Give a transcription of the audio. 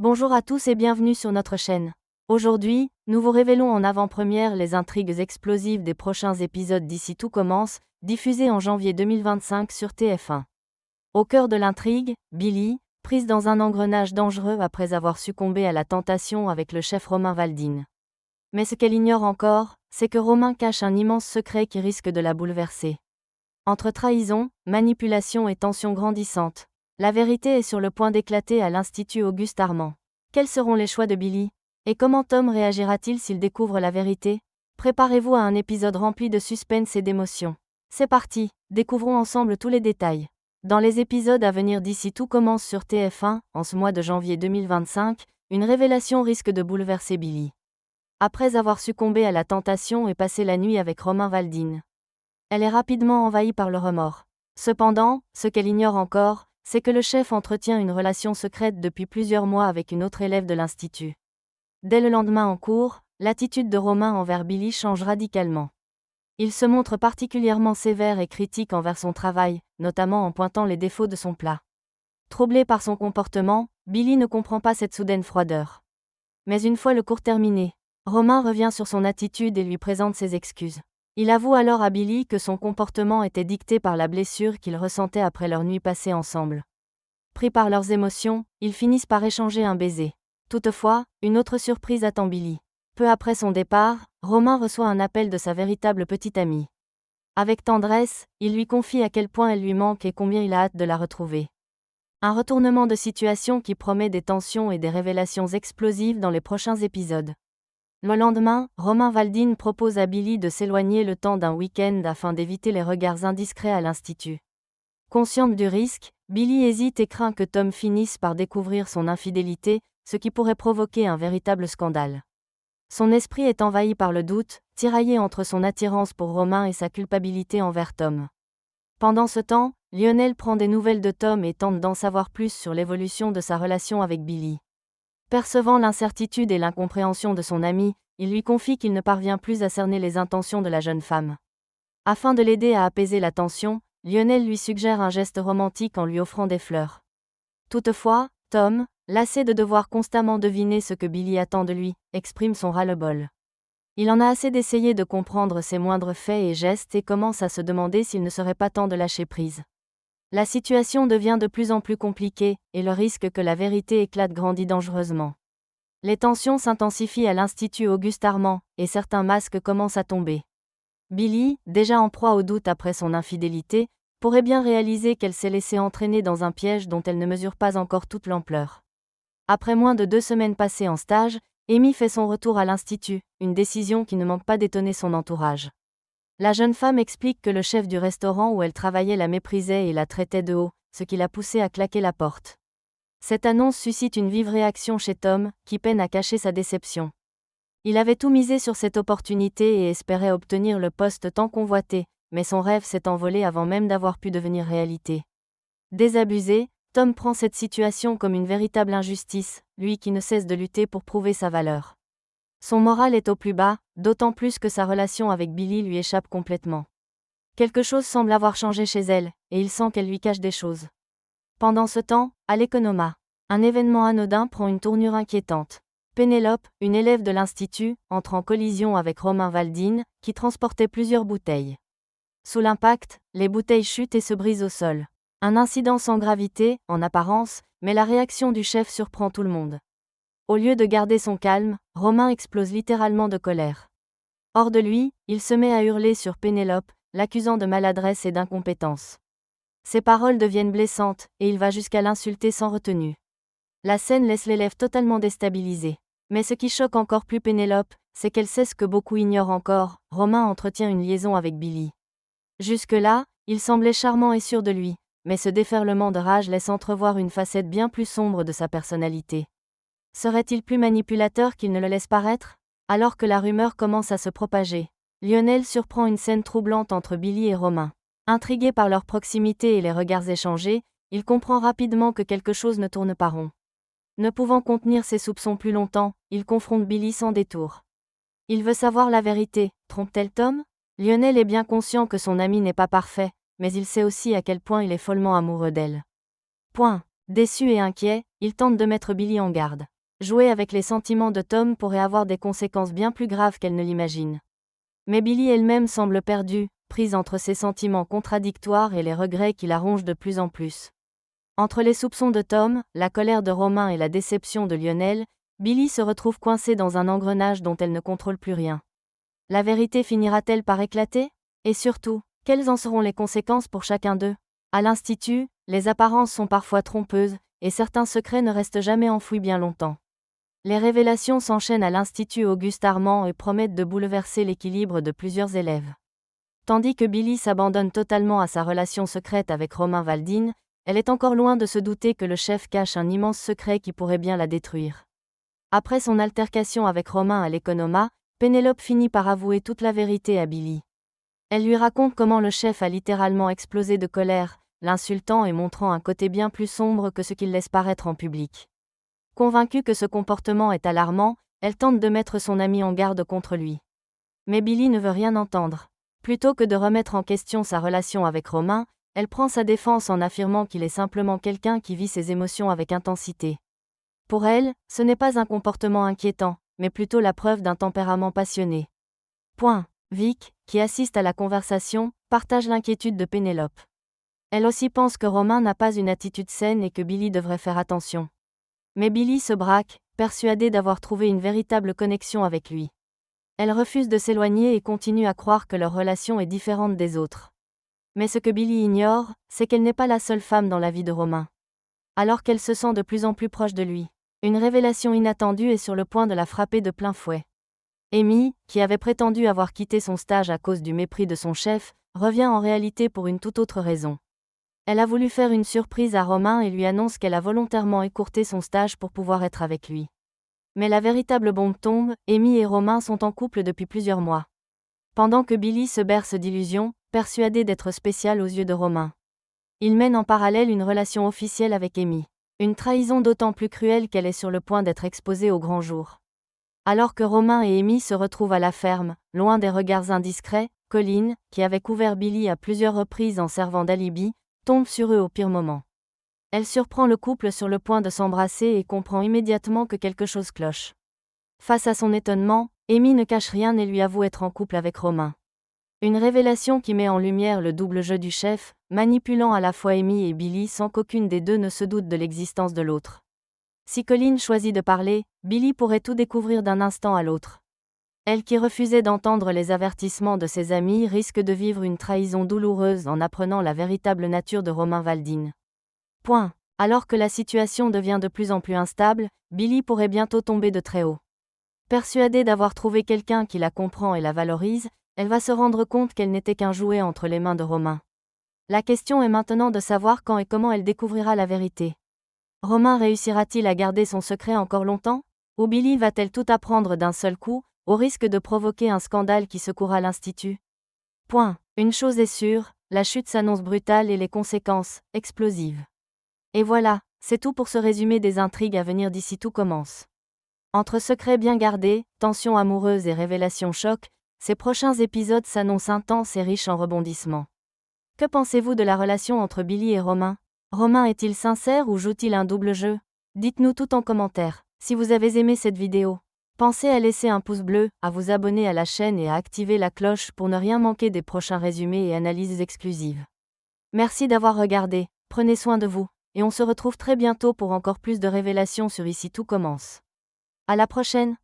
Bonjour à tous et bienvenue sur notre chaîne. Aujourd'hui, nous vous révélons en avant-première les intrigues explosives des prochains épisodes d'Ici tout commence, diffusés en janvier 2025 sur TF1. Au cœur de l'intrigue, Billy, prise dans un engrenage dangereux après avoir succombé à la tentation avec le chef Romain Valdine. Mais ce qu'elle ignore encore, c'est que Romain cache un immense secret qui risque de la bouleverser. Entre trahison, manipulation et tension grandissante, la vérité est sur le point d'éclater à l'Institut Auguste Armand. Quels seront les choix de Billy? Et comment Tom réagira-t-il s'il découvre la vérité? Préparez-vous à un épisode rempli de suspense et d'émotion. C'est parti, découvrons ensemble tous les détails. Dans les épisodes à venir d'Ici tout commence sur TF1, en ce mois de janvier 2025, une révélation risque de bouleverser Billy. Après avoir succombé à la tentation et passé la nuit avec Romain Valdine, elle est rapidement envahie par le remords. Cependant, ce qu'elle ignore encore, c'est que le chef entretient une relation secrète depuis plusieurs mois avec une autre élève de l'Institut. Dès le lendemain en cours, l'attitude de Romain envers Billy change radicalement. Il se montre particulièrement sévère et critique envers son travail, notamment en pointant les défauts de son plat. Troublé par son comportement, Billy ne comprend pas cette soudaine froideur. Mais une fois le cours terminé, Romain revient sur son attitude et lui présente ses excuses. Il avoue alors à Billy que son comportement était dicté par la blessure qu'il ressentait après leur nuit passée ensemble. Pris par leurs émotions, ils finissent par échanger un baiser. Toutefois, une autre surprise attend Billy. Peu après son départ, Romain reçoit un appel de sa véritable petite amie. Avec tendresse, il lui confie à quel point elle lui manque et combien il a hâte de la retrouver. Un retournement de situation qui promet des tensions et des révélations explosives dans les prochains épisodes. Le lendemain, Romain Valdine propose à Billy de s'éloigner le temps d'un week-end afin d'éviter les regards indiscrets à l'Institut. Consciente du risque, Billy hésite et craint que Tom finisse par découvrir son infidélité, ce qui pourrait provoquer un véritable scandale. Son esprit est envahi par le doute, tiraillé entre son attirance pour Romain et sa culpabilité envers Tom. Pendant ce temps, Lionel prend des nouvelles de Tom et tente d'en savoir plus sur l'évolution de sa relation avec Billy. Percevant l'incertitude et l'incompréhension de son ami, il lui confie qu'il ne parvient plus à cerner les intentions de la jeune femme. Afin de l'aider à apaiser la tension, Lionel lui suggère un geste romantique en lui offrant des fleurs. Toutefois, Tom, lassé de devoir constamment deviner ce que Billy attend de lui, exprime son ras-le-bol. Il en a assez d'essayer de comprendre ses moindres faits et gestes et commence à se demander s'il ne serait pas temps de lâcher prise. La situation devient de plus en plus compliquée, et le risque que la vérité éclate grandit dangereusement. Les tensions s'intensifient à l'Institut Auguste Armand, et certains masques commencent à tomber. Billy, déjà en proie au doute après son infidélité, pourrait bien réaliser qu'elle s'est laissée entraîner dans un piège dont elle ne mesure pas encore toute l'ampleur. Après moins de 2 semaines passées en stage, Amy fait son retour à l'Institut, une décision qui ne manque pas d'étonner son entourage. La jeune femme explique que le chef du restaurant où elle travaillait la méprisait et la traitait de haut, ce qui l'a poussée à claquer la porte. Cette annonce suscite une vive réaction chez Tom, qui peine à cacher sa déception. Il avait tout misé sur cette opportunité et espérait obtenir le poste tant convoité, mais son rêve s'est envolé avant même d'avoir pu devenir réalité. Désabusé, Tom prend cette situation comme une véritable injustice, lui qui ne cesse de lutter pour prouver sa valeur. Son moral est au plus bas, d'autant plus que sa relation avec Billy lui échappe complètement. Quelque chose semble avoir changé chez elle, et il sent qu'elle lui cache des choses. Pendant ce temps, à l'Economa, un événement anodin prend une tournure inquiétante. Pénélope, une élève de l'Institut, entre en collision avec Romain Valdine, qui transportait plusieurs bouteilles. Sous l'impact, les bouteilles chutent et se brisent au sol. Un incident sans gravité, en apparence, mais la réaction du chef surprend tout le monde. Au lieu de garder son calme, Romain explose littéralement de colère. Hors de lui, il se met à hurler sur Pénélope, l'accusant de maladresse et d'incompétence. Ses paroles deviennent blessantes, et il va jusqu'à l'insulter sans retenue. La scène laisse l'élève totalement déstabilisée. Mais ce qui choque encore plus Pénélope, c'est qu'elle sait ce que beaucoup ignorent encore, Romain entretient une liaison avec Billy. Jusque-là, il semblait charmant et sûr de lui, mais ce déferlement de rage laisse entrevoir une facette bien plus sombre de sa personnalité. Serait-il plus manipulateur qu'il ne le laisse paraître? Alors que la rumeur commence à se propager, Lionel surprend une scène troublante entre Billy et Romain. Intrigué par leur proximité et les regards échangés, il comprend rapidement que quelque chose ne tourne pas rond. Ne pouvant contenir ses soupçons plus longtemps, il confronte Billy sans détour. Il veut savoir la vérité, trompe-t-elle Tom? Lionel est bien conscient que son ami n'est pas parfait, mais il sait aussi à quel point il est follement amoureux d'elle. Déçu et inquiet, il tente de mettre Billy en garde. Jouer avec les sentiments de Tom pourrait avoir des conséquences bien plus graves qu'elle ne l'imagine. Mais Billy elle-même semble perdue, prise entre ses sentiments contradictoires et les regrets qui la rongent de plus en plus. Entre les soupçons de Tom, la colère de Romain et la déception de Lionel, Billy se retrouve coincée dans un engrenage dont elle ne contrôle plus rien. La vérité finira-t-elle par éclater? Et surtout, quelles en seront les conséquences pour chacun d'eux? À l'Institut, les apparences sont parfois trompeuses, et certains secrets ne restent jamais enfouis bien longtemps. Les révélations s'enchaînent à l'Institut Auguste Armand et promettent de bouleverser l'équilibre de plusieurs élèves. Tandis que Billy s'abandonne totalement à sa relation secrète avec Romain Valdine, elle est encore loin de se douter que le chef cache un immense secret qui pourrait bien la détruire. Après son altercation avec Romain à l'Economa, Pénélope finit par avouer toute la vérité à Billy. Elle lui raconte comment le chef a littéralement explosé de colère, l'insultant et montrant un côté bien plus sombre que ce qu'il laisse paraître en public. Convaincue que ce comportement est alarmant, elle tente de mettre son ami en garde contre lui. Mais Billy ne veut rien entendre. Plutôt que de remettre en question sa relation avec Romain, elle prend sa défense en affirmant qu'il est simplement quelqu'un qui vit ses émotions avec intensité. Pour elle, ce n'est pas un comportement inquiétant, mais plutôt la preuve d'un tempérament passionné. Vic, qui assiste à la conversation, partage l'inquiétude de Pénélope. Elle aussi pense que Romain n'a pas une attitude saine et que Billy devrait faire attention. Mais Billy se braque, persuadée d'avoir trouvé une véritable connexion avec lui. Elle refuse de s'éloigner et continue à croire que leur relation est différente des autres. Mais ce que Billy ignore, c'est qu'elle n'est pas la seule femme dans la vie de Romain. Alors qu'elle se sent de plus en plus proche de lui, une révélation inattendue est sur le point de la frapper de plein fouet. Amy, qui avait prétendu avoir quitté son stage à cause du mépris de son chef, revient en réalité pour une toute autre raison. Elle a voulu faire une surprise à Romain et lui annonce qu'elle a volontairement écourté son stage pour pouvoir être avec lui. Mais la véritable bombe tombe, Amy et Romain sont en couple depuis plusieurs mois. Pendant que Billy se berce d'illusions, persuadée d'être spéciale aux yeux de Romain. Il mène en parallèle une relation officielle avec Amy. Une trahison d'autant plus cruelle qu'elle est sur le point d'être exposée au grand jour. Alors que Romain et Amy se retrouvent à la ferme, loin des regards indiscrets, Colline, qui avait couvert Billy à plusieurs reprises en servant d'alibi, tombe sur eux au pire moment. Elle surprend le couple sur le point de s'embrasser et comprend immédiatement que quelque chose cloche. Face à son étonnement, Amy ne cache rien et lui avoue être en couple avec Romain. Une révélation qui met en lumière le double jeu du chef, manipulant à la fois Amy et Billy sans qu'aucune des deux ne se doute de l'existence de l'autre. Si Colline choisit de parler, Billy pourrait tout découvrir d'un instant à l'autre. Elle qui refusait d'entendre les avertissements de ses amis risque de vivre une trahison douloureuse en apprenant la véritable nature de Romain Valdine. Alors que la situation devient de plus en plus instable, Billy pourrait bientôt tomber de très haut. Persuadée d'avoir trouvé quelqu'un qui la comprend et la valorise, elle va se rendre compte qu'elle n'était qu'un jouet entre les mains de Romain. La question est maintenant de savoir quand et comment elle découvrira la vérité. Romain réussira-t-il à garder son secret encore longtemps? Ou Billy va-t-elle tout apprendre d'un seul coup, au risque de provoquer un scandale qui secouera l'Institut? Une chose est sûre, la chute s'annonce brutale et les conséquences, explosives. Et voilà, c'est tout pour ce résumé des intrigues à venir d'ici tout commence. Entre secrets bien gardés, tensions amoureuses et révélations choc, ces prochains épisodes s'annoncent intenses et riches en rebondissements. Que pensez-vous de la relation entre Billy et Romain? Romain est-il sincère ou joue-t-il un double jeu? Dites-nous tout en commentaire. Si vous avez aimé cette vidéo, pensez à laisser un pouce bleu, à vous abonner à la chaîne et à activer la cloche pour ne rien manquer des prochains résumés et analyses exclusives. Merci d'avoir regardé, prenez soin de vous, et on se retrouve très bientôt pour encore plus de révélations sur Ici tout commence. À la prochaine!